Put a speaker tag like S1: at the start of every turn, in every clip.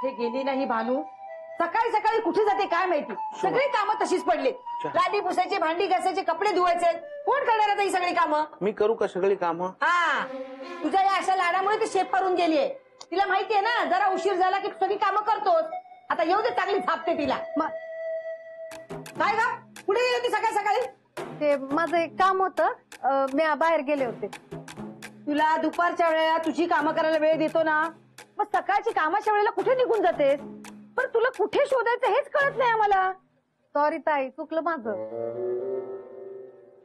S1: हे गेली नाही भानू, सकाळी सकाळी कुठे जाते काय माहिती. सगळी कामं तशीच पडली. लादी पुसायची, भांडी घासायची, कपडे धुवायचे. कोण करणार आता ही सगळी कामं?
S2: मी करू का सगळी कामं?
S1: हा, तुझ्या या अशा लाडामुळे ती शेप करून गेलीये. तिला माहितीये ना जरा उशीर झाला की सगळी कामं करतोस. आता येऊ दे, चांगली झापते तिला. काय का पुढे होती सकाळी सकाळी?
S3: ते माझं एक काम होतं, मी बाहेर गेले होते.
S1: तुला दुपारच्या वेळेला तुझी कामं करायला वेळ देतो ना, मग सकाळची कामाच्या वेळेला कुठे निघून जातेस? पण तुला कुठे शोधायचं हेच कळत नाही आम्हाला.
S3: सॉरी ताई, चुकलं माझं.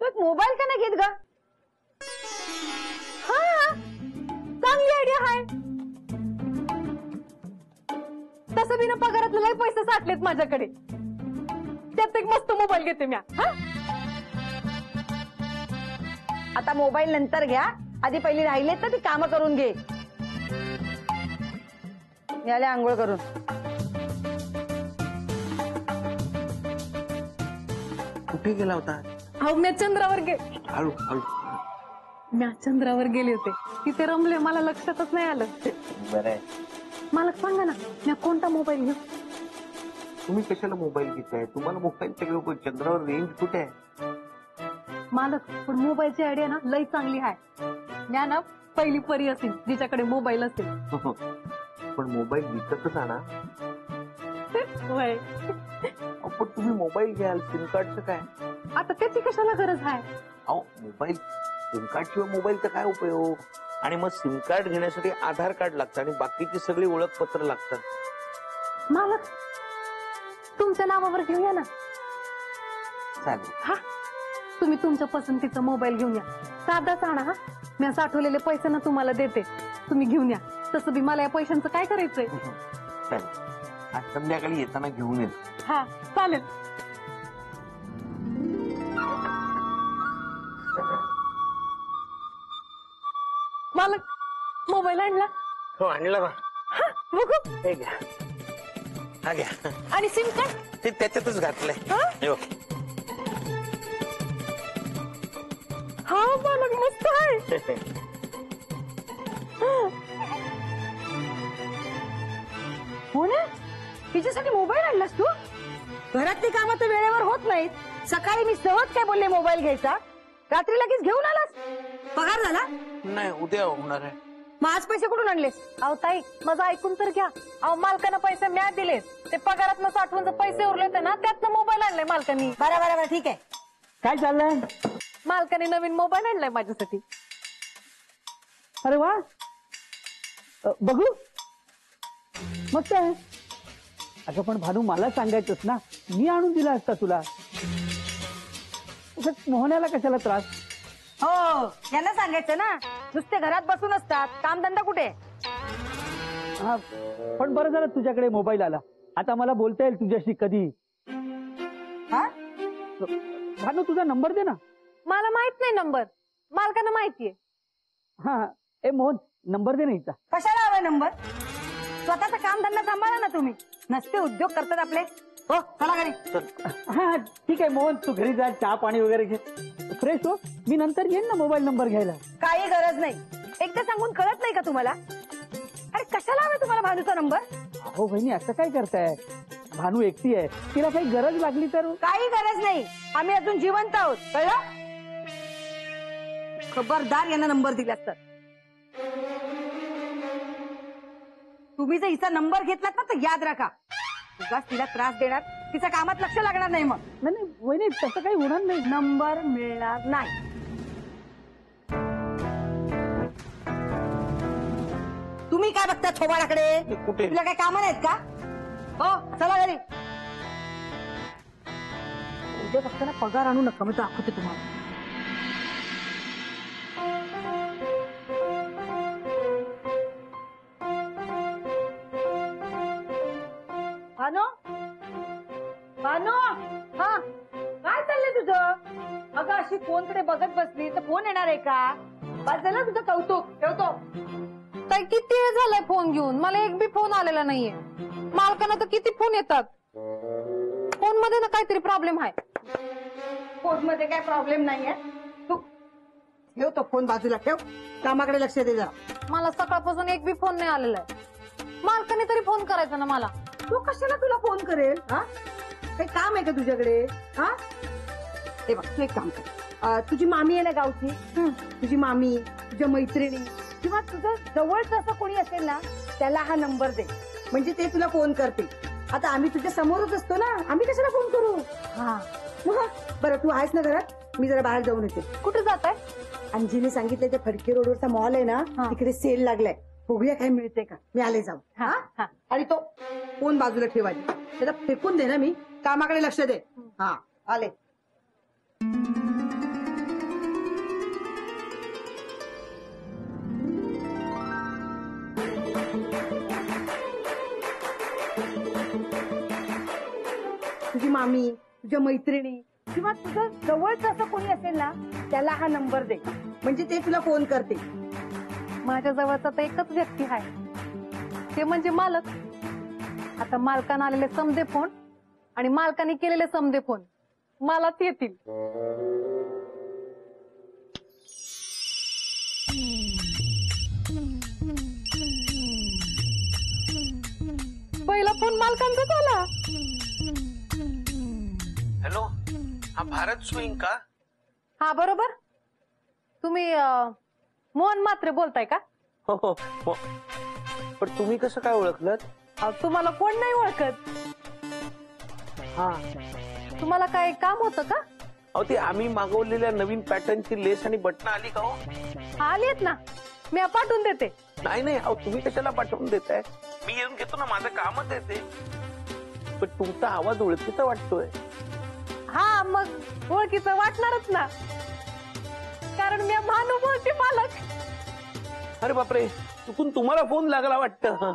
S1: तू एक मोबाईल का नाही घेत ग?
S3: हा, चांगली आयडिया आहे. तसं बिना पगारातले लय पैसे साठलेत माझ्याकडे. त्यात एक मस्त मोबाईल घेते मी.
S1: आता मोबाईल नंतर घ्या, आधी पहिली राहिलेत ना ती कामं करून घे. मी आले आंघोळ करून.
S2: कुठे गेला होता?
S3: अहो मी चंद्रावर
S2: हळू हळू.
S3: मी चंद्रावर गेले होते, तिथे रमले, मला लक्षातच नाही आलं.
S2: बरं आहे.
S3: मला सांगा ना, मी कोणता मोबाईल घेऊ?
S2: तुम्ही कशाला मोबाईल घेताय? तुम्हाला मोबाईलच्या घेऊ, चंद्रावर रेंज कुठे आहे?
S3: मालक, पण मोबाईलची आयडिया ना लई चांगली आहे. मी ना पहिली परी असेल जिच्याकडे मोबाईल असेल.
S2: पण मोबाईल विकतच आणा.
S3: होय.
S2: पण तुम्ही मोबाईल घ्याल, सिम कार्डचं काय?
S3: आता त्याची कशाला गरज आहे?
S2: अहो मोबाईल, सिम कार्ड शिवाय मोबाईलचा काय उपयोग? आणि मग सिम कार्ड घेण्यासाठी आधार कार्ड लागतं आणि बाकीची सगळी ओळखपत्र लागतात.
S3: मालक, तुमच्या नावावर घेऊया ना.
S2: चालेल.
S3: हा, तुम्ही तुमच्या पसंतीचा मोबाईल घेऊन या. साधाच आणा. हा, मी साठवलेले पैसे ना तुम्हाला देते, तुम्ही घेऊन या. तसं बी मला या पैशांचं काय करायचंय?
S2: चालेल, आज संध्याकाळी येताना घेऊन येईल.
S3: हा चालेल. मालक, मोबाईल आणला?
S2: हो आणला बा.
S3: हा, बघू.
S2: हे घ्या, हा घ्या.
S3: आणि सिम कार्ड
S2: ते त्याच्यातच घातलंय. हे बघ.
S3: हा मालक, मस्त आहे.
S1: हो ना, तिच्यासाठी मोबाईल आणलास तू? घरातली कामं तर वेळेवर होत नाहीत. सकाळी मी सहज काय बोलले मोबाईल घ्यायचा, रात्री लगेच घेऊन आलास. पगार झाला?
S2: नाही, उद्या होणार आहे.
S1: मग आज पैसे कुठून आणलेस?
S3: अहो ताई, माझं ऐकून तर घ्या. अहो मालकानं पैसे म्या दिलेत, ते पगारातनं साठवून जर पैसे उरले होते ना, त्यातनं मोबाईल आणलाय मालकानी.
S1: बरं बरं बरं, ठीक आहे. काय चाललंय?
S3: मालकाने नवीन मोबाईल आणलाय माझ्यासाठी.
S1: अरे वा, बघू. मस्त आहे. अगं पण भानू, मला सांगायचंच ना, मी आणून दिला असता तुला. मोहण्याला कशाला त्रास? हो, यांना सांगायचं ना, नुसते घरात बसून असतात, कामधंदा कुठे? हा, पण बरं झालं तुझ्याकडे मोबाईल आला. आता मला बोलता येईल तुझ्याशी कधी. हा, भानू तुझा नंबर दे ना.
S3: मला माहित नाही नंबर, मालकांना माहितीये.
S1: हा, ए मोहन, नंबर दे ना हिचा. कशाला हवा नंबर? स्वतःचा कामधंदा सांभाळा ना तुम्ही. नसते उद्योग करतात आपले. हो, चला घरी. हा ठीक आहे मोहन, तू घरी जा, चहा पाणी वगैरे घे, फ्रेश हो. मी नंतर येईन ना मोबाईल नंबर घ्यायला. काही गरज नाही, एकदा सांगून कळत नाही का तुम्हाला? अरे कशाला हवा तुम्हाला भानूचा नंबर? हो बहिणी, असं काय करताय? भानू एकटी आहे, तिला काही गरज लागली तर? काही गरज नाही, आम्ही अजून जिवंत आहोत, कळलं? खबरदार यांना नंबर दिलास तर. तुम्ही जर हिचा नंबर घेतलात ना तर याद राखा, उगाच तिला त्रास देणार, तिच्या कामात लक्ष लागणार नाही. मग नाही वहिनी, तसं काही होणार नाही. नंबर मिळणार नाही. तुम्ही काय बघता थोबाडाकडे?
S2: कुठे?
S1: तुला काय कामं नाहीत का? हो, चला घरी. उद्या फक्त ना पगार आणू नका, मी दाखवते तुम्हाला. भानू, भानू, हा काय चाललंय तुझं? अगं अशी फोनकडे बघत बसली तर फोन येणार आहे का? बस झालं तुझं कौतुक, ठेवतो.
S3: ताई, किती वेळ झालाय फोन घेऊन, मला एक बी फोन आलेला नाहीये. मालकांना तर किती फोन येतात. फोन मध्ये ना काहीतरी प्रॉब्लेम आहे.
S1: फोन मध्ये काय प्रॉब्लेम नाहीये. तू ठेव तो फोन बाजूला, ठेव, कामाकडे लक्ष दे जरा.
S3: मला सकाळपासून एक बी फोन नाही आलेला आहे. मालकाने तरी फोन करायचा ना मला.
S1: तू कशाला तुला फोन करेल? हा, काही काम आहे का तुझ्याकडे? हा, हे बघ तू एक काम कर. तुझी मामी आहे ना गावची, तुझी मामी, तुझ्या मैत्रिणी किंवा तुझं जवळचं असं कोणी असेल ना, त्याला हा नंबर दे, म्हणजे ते तुला फोन करते. आता आम्ही तुझ्या समोरच असतो ना, आम्ही कशाला फोन करू?
S3: हा,
S1: बरं तू आहेस ना घरात? मी जरा बाहेर जाऊन येते.
S3: कुठे जाताय?
S1: अंजीने सांगितलं ते फडके रोडवरचा मॉल आहे ना,
S3: हा.
S1: तिकडे सेल लागलाय, बघूया काय मिळते का. मी आले जाऊ.
S3: हा, हा.
S1: आणि तो फोन बाजूला ठेवायचा, त्याला फेकून दे ना. मी कामाकडे लक्ष दे. हा, आले. तुझी मामी, तुझ्या मैत्रिणी किंवा तुझं जवळचं असं कोणी असेल ना, त्याला हा नंबर दे, म्हणजे ते तुला फोन करते.
S3: माझ्या जवळचा तर एकच व्यक्ती आहे, ते म्हणजे मालक. आता मालकानं आलेले समदे फोन आणि मालकाने केलेले समदे फोन मलाच येतील. पहिला फोन मालकांचाच आला.
S2: हॅलो, हा भारत स्विंग का?
S3: हा बरोबर. तुम्ही मोहन म्हात्रे बोलताय का?
S2: हो हो हो. पण तुम्ही कसं काय ओळखलं?
S3: तुम्हाला कोण नाही ओळखत.
S2: हा,
S3: तुम्हाला काय काम होतं का?
S2: अहो ती आम्ही मागवलेल्या नवीन पॅटर्नची लेस आणि बटणं आली का हो?
S3: आलीत ना, मी पाठवून देते.
S2: नाही नाही, अहो तुम्ही कशाला पाठवून देताय? मी येऊन घेतो ना, माझं कामच आहे ते. पण तुमचा आवाज ओळखीचा वाटतोय.
S3: हा, मग ओळखीचं वाटणारच ना, कारण मी भानू बोलते मालक.
S2: अरे बापरे, चुकून तुम्हाला फोन लागला वाटतं.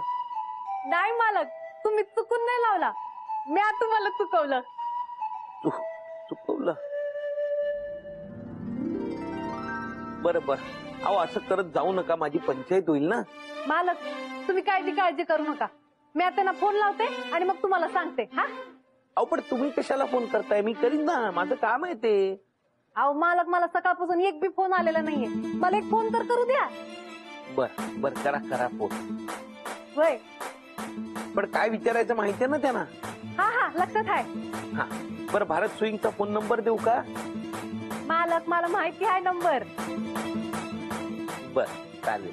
S3: नाही मालक, तुम्ही चुकून नाही लावला, मी तुम्हाला चुकवलं.
S2: चुकवलं? बरं बरं, अहो असं करत जाऊ नका, माझी पंचायत होईल ना.
S3: मालक तुम्ही काळजी करू नका, मी त्यांना फोन लावते आणि मग तुम्हाला सांगते. हा,
S2: अहो पण तुम्ही कशाला फोन करताय? मी करीन ना, माझं काम आहे ते.
S3: अहो मालक, मला सकाळपासून एक बी फोन आलेला नाहीये, मला एक फोन तर करू द्या.
S2: बर बर, करा फोन.
S3: होय,
S2: पण काय विचारायचं माहितीये ना त्यांना?
S3: हा हा, लक्षात आहे.
S2: हा, बरं भारत स्विंगचा फोन नंबर देऊ का?
S3: मालक मला माहिती आहे नंबर.
S2: बर चालेल,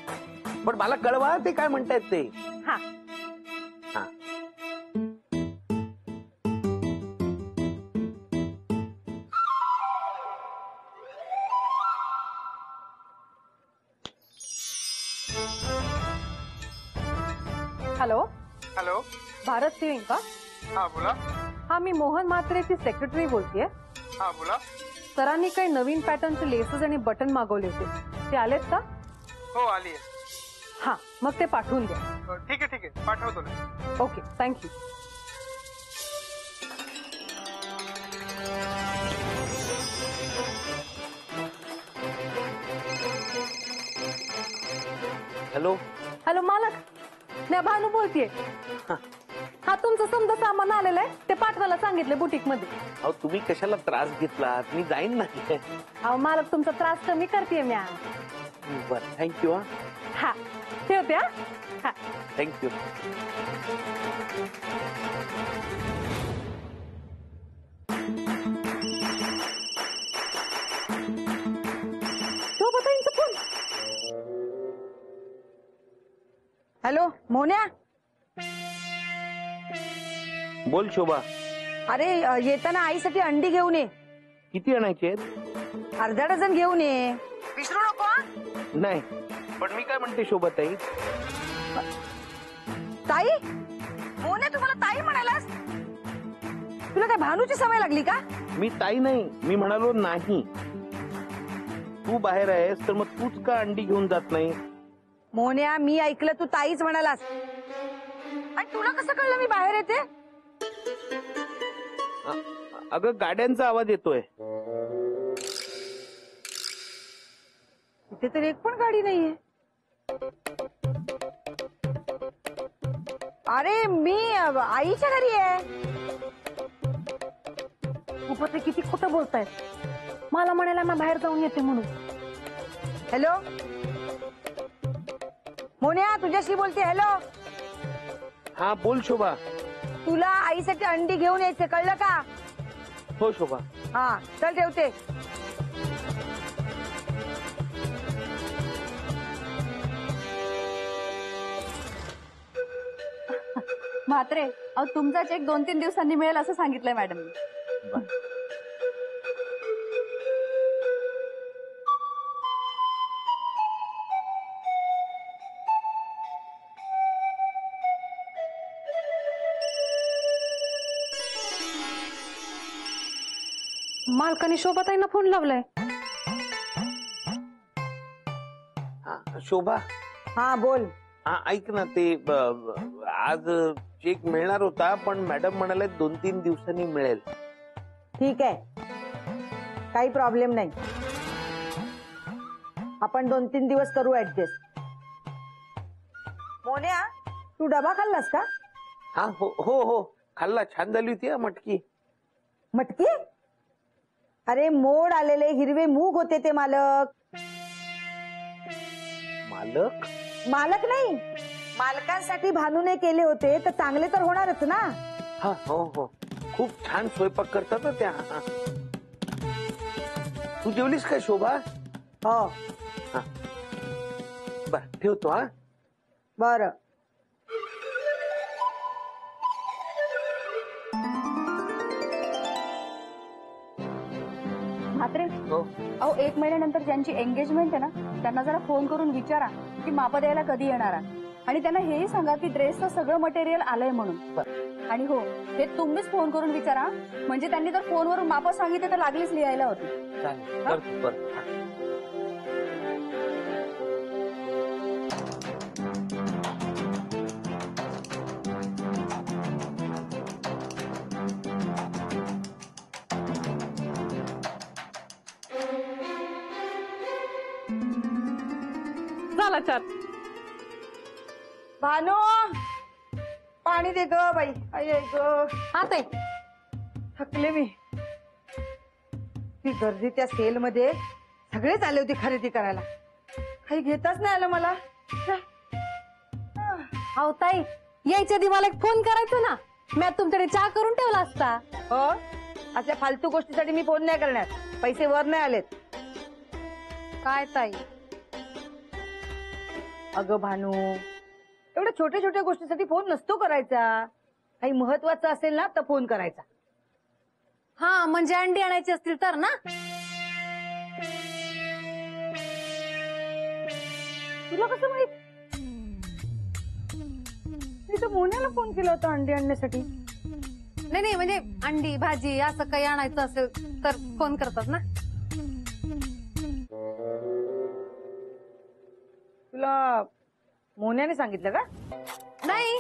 S2: पण मला कळवा ते काय म्हणतायत ते.
S3: हा,
S2: हा.
S3: हॅलो
S4: हॅलो,
S3: भारत सिंग का?
S4: हा बोला.
S3: हा, मी मोहन म्हात्रेची सेक्रेटरी बोलतेय.
S4: हा बोला.
S3: सरांनी काही नवीन पॅटर्नचे लेसेस आणि बटन मागवले होते, ते आलेत का?
S4: हो आली आहे.
S3: हा, मग ते पाठवून द्या.
S4: ठीक आहे पाठवतो ना.
S3: Okay, thank you.
S2: हॅलो.
S3: हॅलो मालक, मी भानू बोलतेय. हा, तुमचं समजा सामान आलेलं आहे, ते पाठवायला सांगितले बुटीक मध्ये.
S2: अहो तुम्ही कशाला त्रास घेतलात? मी जाईन ना.
S3: अहो मालक, तुमचा त्रास कमी करते मी.
S2: बर, थँक्यू.
S3: हा, ठेवते. हा,
S2: थँक्यू.
S3: शोभाताईंचा फोन.
S1: हॅलो मोन्या,
S2: बोल शोभा.
S1: अरे येताना आईसाठी अंडी घेऊन ये.
S2: किती आणायचे आहेत?
S1: अर्धा डझन घेऊन ये, विसरू नको. हा?
S2: नाही, पण मी काय म्हणते शोभाताई,
S1: ताई? मोन्या, तुम्हाला ताई म्हणालास? तुला काय भानूची सवय लागली का?
S2: मी ताई नाही, मी म्हणालो नाही. तू बाहेर आहेस तर मग तूच का अंडी घेऊन जात नाही?
S1: मोन्या, मी ऐकलं तू ताईच म्हणालास. आणि तुला कसं कळलं मी बाहेर येते?
S2: अगं गाड्यांचा आवाज येतोय.
S1: इथे तर एक पण गाडी नाहीये. अरे मी आईच्या घरी आहे.
S3: खूपच किती खोटं बोलतायत. मला म्हणायला मी बाहेर जाऊन येते म्हणून.
S1: हॅलो मोन्या, तुझ्याशी बोलते. हॅलो.
S2: हा बोल शोभा.
S1: तुला आईसाठी अंडी घेऊन यायचे, कळलं का?
S2: हो शोभा.
S1: हा चल ठेवते.
S5: म्हात्रे, अहो तुमचा चेक 2-3 दिवसांनी मिळेल असं सांगितलंय मॅडम.
S3: मालकाने शोभाताईंना फोन लावलाय.
S2: शोभा.
S1: हा बोल.
S2: हा ऐक ना, ते आज चेक मिळणार होता पण मॅडम म्हणाले 2-3 दिवसांनी मिळेल.
S1: ठीक आहे, काही प्रॉब्लेम नाही. आपण 2-3 दिवस करू ऍडजस्ट. मोन्या, तू डबा खाल्लास का?
S2: हा हो हो हो खाल्ला. छान झाली होती मटकी.
S1: मटकी? अरे मोड आलेले हिरवे मूग होते ते मालक.
S2: मालक?
S1: मालक नाही, मालकांसाठी भानूने केले होते तर चांगले तर होणारच ना.
S2: हा हो हो खूप छान स्वयंपाक करतात ना त्या. तू जेवलीस काय शोभा?
S1: हो.
S2: बर ठेवतो. हा
S1: बर.
S5: म्हात्रे,
S2: हो.
S5: अहो 1 महिन्यानंतर ज्यांची एंगेजमेंट आहे ना त्यांना जरा फोन करून विचारा की माप द्यायला कधी येणार आहे. आणि त्यांना हेही सांगा की ड्रेसचं सगळं मटेरियल आलंय म्हणून. आणि हो, हे तुम्हीच फोन करून विचारा, म्हणजे त्यांनी जर फोनवरून माप सांगितले तर लागलीच लिहायला होती.
S2: चालेल करतो करतो.
S3: झाला चार.
S1: भानू, पाणी दे ग बाई. अये ग,
S3: हा ताई.
S1: थकले मी. ती गर्दी त्या सेल मध्ये सगळेच आले होते खरेदी करायला. काही घेताच नाही आलं मला.
S3: अहो ताई, यायच्या आधी मला एक फोन करायचा ना, मी तुमच्याकडे चहा करून ठेवला असता.
S1: हो, अशा फालतू गोष्टीसाठी मी फोन नाही करणार. पैसे वर नाही आलेत.
S3: काय ताई?
S1: अगं भानू, एवढ्या छोट्या छोट्या गोष्टीसाठी फोन नसतो करायचा. काही महत्वाचं असेल ना तर फोन करायचा.
S3: हा म्हणजे अंडी आणायची असतील तर ना.
S1: तुला कसं माहित? मी तर मोन्याला फोन केला होता अंडी आणण्यासाठी.
S3: नाही म्हणजे अंडी भाजी असं काही आणायचं असेल तर फोन करतात ना.
S1: तुला मोन्याने सांगितलं का?
S3: नाही,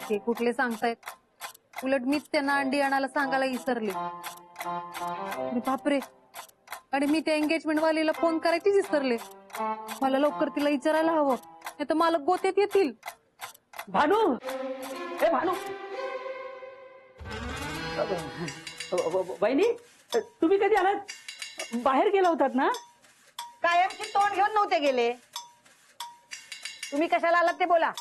S3: ते कुठले सांगतायत. उलट मीच त्यांना अंडी आणायला सांगायला विसरले. अरे बापरे, आणि मी त्या एंगेजमेंट वालीला फोन करायचीच विसरले. मला लवकर तिला विचारायला हवं, नाही तर मला गोत्यात येतील.
S1: भानू, ए भानू.
S6: वहिनी, तुम्ही कधी आलात? बाहेर गेला होतात ना?
S1: कायमची तोंड घेऊन नव्हते गेले. तुम्ही कशाला आलात ते बोला.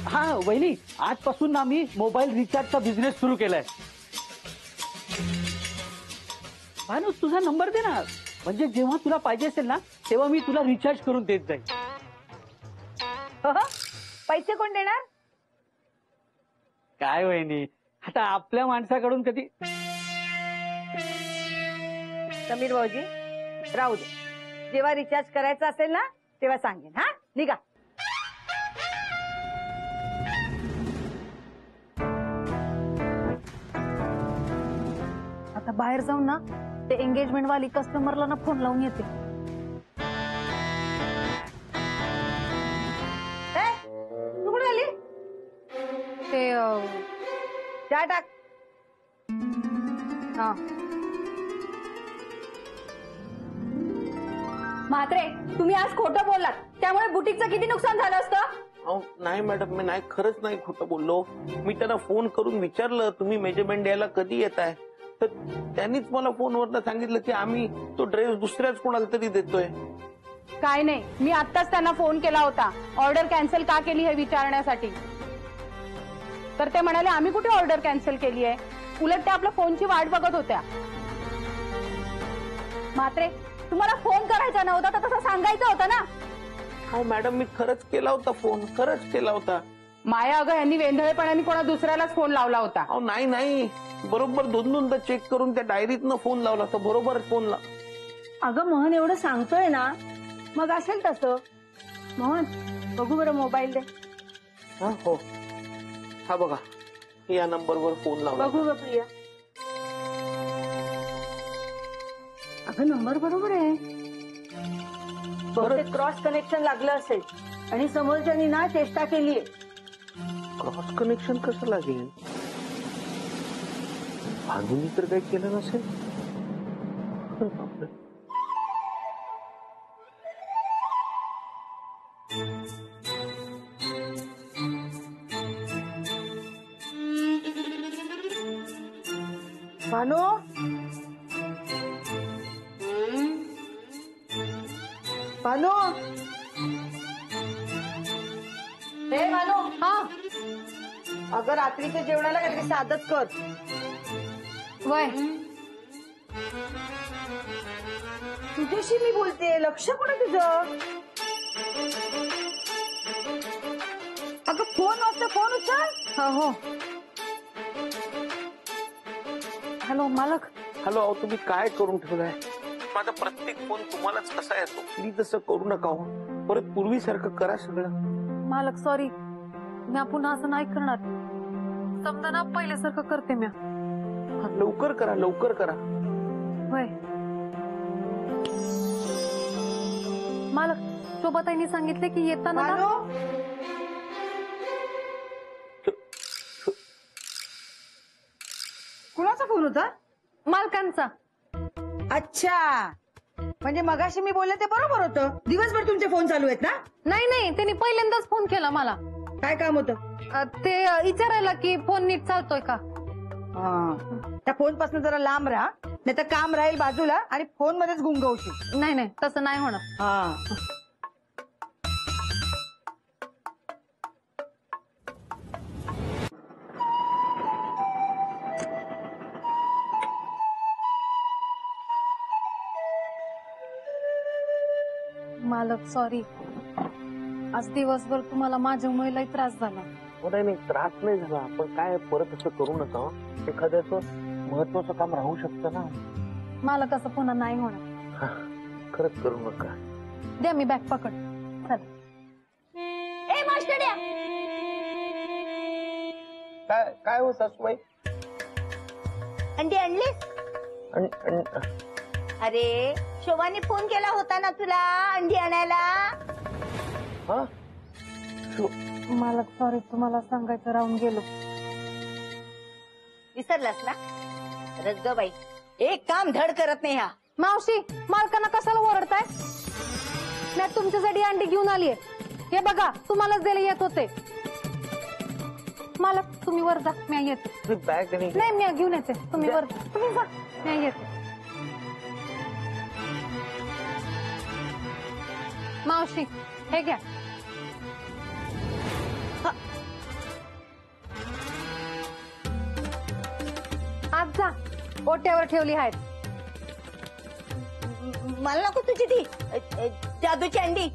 S6: हा वहिनी, आजपासून ना मी मोबाईल रिचार्जचा बिझनेस सुरू केलाय. भानू, तुझा नंबर दे ना, म्हणजे जेव्हा तुला पाहिजे असेल ना तेव्हा मी तुला रिचार्ज करून देत जाईल.
S1: पैसे कोण देणार?
S6: काय वहिनी, आता आपल्या माणसाकडून कधी.
S1: समीर भाऊजी, राहू दे. जेव्हा रिचार्ज करायचं असेल ना तेव्हा सांगेन. हा, निघा.
S3: आता बाहेर जाऊन ना ते एंगेजमेंट वाली कस्टमरला ना फोन लावून येते.
S1: तू कुठे आली?
S3: ते
S1: चहा टाक.
S3: हा.
S5: म्हात्रे, तुम्ही आज खोटं बोललात, त्यामुळे बुटीकचं किती नुकसान झालं असतं.
S2: अहो नाही मॅडम, मी नाही, खरंच नाही खोटं बोललो. मी त्यांना फोन करून विचारलं तुम्ही मेजरमेंट द्यायला कधी येत आहे, तर त्यांनीच मला फोनवरनं सांगितलं की आम्ही तो ड्रेस दुसऱ्याच कोणाला तरी देतोय.
S5: काय नाही, मी आत्ताच त्यांना फोन केला होता ऑर्डर कॅन्सल का केली हे विचारण्यासाठी. तर ते म्हणाले आम्ही कुठे ऑर्डर कॅन्सल केली आहे, उलट त्या आपल्या फोनची वाट बघत होत्या. मात्रे, तुम्हाला फोन करायचा नव्हता तर तसं सांगायचं होतं ना.
S2: हो मॅडम, मी खरंच केला होता फोन, खरंच केला होता.
S5: माया अगं यांनी वेंधळेपणाने कोणा दुसऱ्यालाच फोन लावला होता.
S2: अहो नाही, बरोबर दोनदा चेक करून त्या डायरीतनं फोन लावला तर बरोबर फोन ला.
S1: अगं मोहन एवढं सांगतोय ना, मग असेल तसं. मोहन बघू बरं मोबाईल दे.
S2: हा हो, हा बघा, या नंबरवर फोन लावला.
S1: बघू ग प्रिया. अगं नंबर बरोबर आहे. बहुतेक क्रॉस कनेक्शन लागलं असेल आणि समोरच्यानी ना चेष्टा केलीये.
S2: क्रॉस कनेक्शन कसं लागेल? भांडुनी तर काही केलं नसेल.
S1: भानू, भानू, हे भानू.
S3: हा
S1: अगं रात्रीच्या जेवणाला काहीतरी साधच कर.
S3: वय
S1: तुझ्याशी मी बोलते, लक्ष कुठे तुझं? अगं फोन वाजता, फोन उचल.
S3: हो. हॅलो मालक.
S2: हॅलो, अहो तुम्ही काय करून ठेवलाय? माझा प्रत्येक फोन तुम्हालाच कसा येतो? प्लीज असं करू नका हो. परत पूर्वीसारखं करा सगळं.
S3: मालक सॉरी, मी पुन्हा असं नाही करणार. समजा ना पहिल्यासारखं करते मी.
S2: हा, लवकर करा, लवकर करा.
S3: वय मालक, शोभाताईंनी सांगितले की येताना ना-
S1: भानू, कुणाचा फोन होता?
S3: मालकांचा.
S1: अच्छा, म्हणजे मगाशी मी बोलले ते बरोबर होतं. दिवसभर तुमचे फोन चालू आहेत ना?
S3: नाही, त्यांनी पहिल्यांदाच फोन केला मला.
S1: काय काम होतं?
S3: ते विचारायला की फोन नीट चालतोय का.
S1: त्या फोन पासून जरा लांब राहा, नाही तर काम राहील बाजूला आणि फोन मध्येच गुंगवशील.
S3: नाही तसं नाही होणार.
S1: हा.
S3: मालक सॉरी, आज दिवसभर तुम्हाला माझ्यामुळे लई त्रास झाला.
S2: नाही, त्रास नाही झाला. आपण काय परत असं करू नका. एखाद्याचं महत्वाचं काम राहू शकतं ना.
S3: मालक असं पुन्हा नाही होणार.
S2: खरंच करू नका.
S3: द्या मी बॅग पकड. चल.
S5: ए मास्टड्या,
S2: काय हो सासूबाई?
S5: अंडी आणलीस? अरे शोभाने फोन केला होता ना तुला अंडी आणायला.
S2: हा,
S3: मालक सॉरी, तुम्हाला सांगायचं राहून गेलो.
S5: विसरलास ना? रज बाई, एक काम धड करत नाही हा.
S3: मावशी, मालकांना कशाला ओरडताय? मी तुमच्यासाठी अंडी घेऊन आलीये. हे बघा, तुम्हालाच द्यायला येत होते. मालक तुम्ही वर जा, मी येते.
S2: बॅग आणि
S3: नाही मी घेऊन येते. तुम्ही वर जा. तुम्ही जा, मी येते. मावशी हे घ्या. आज जा, ओट्यावर ठेवली आहेत.
S5: मला नको तुझी ती जादूची अंडी.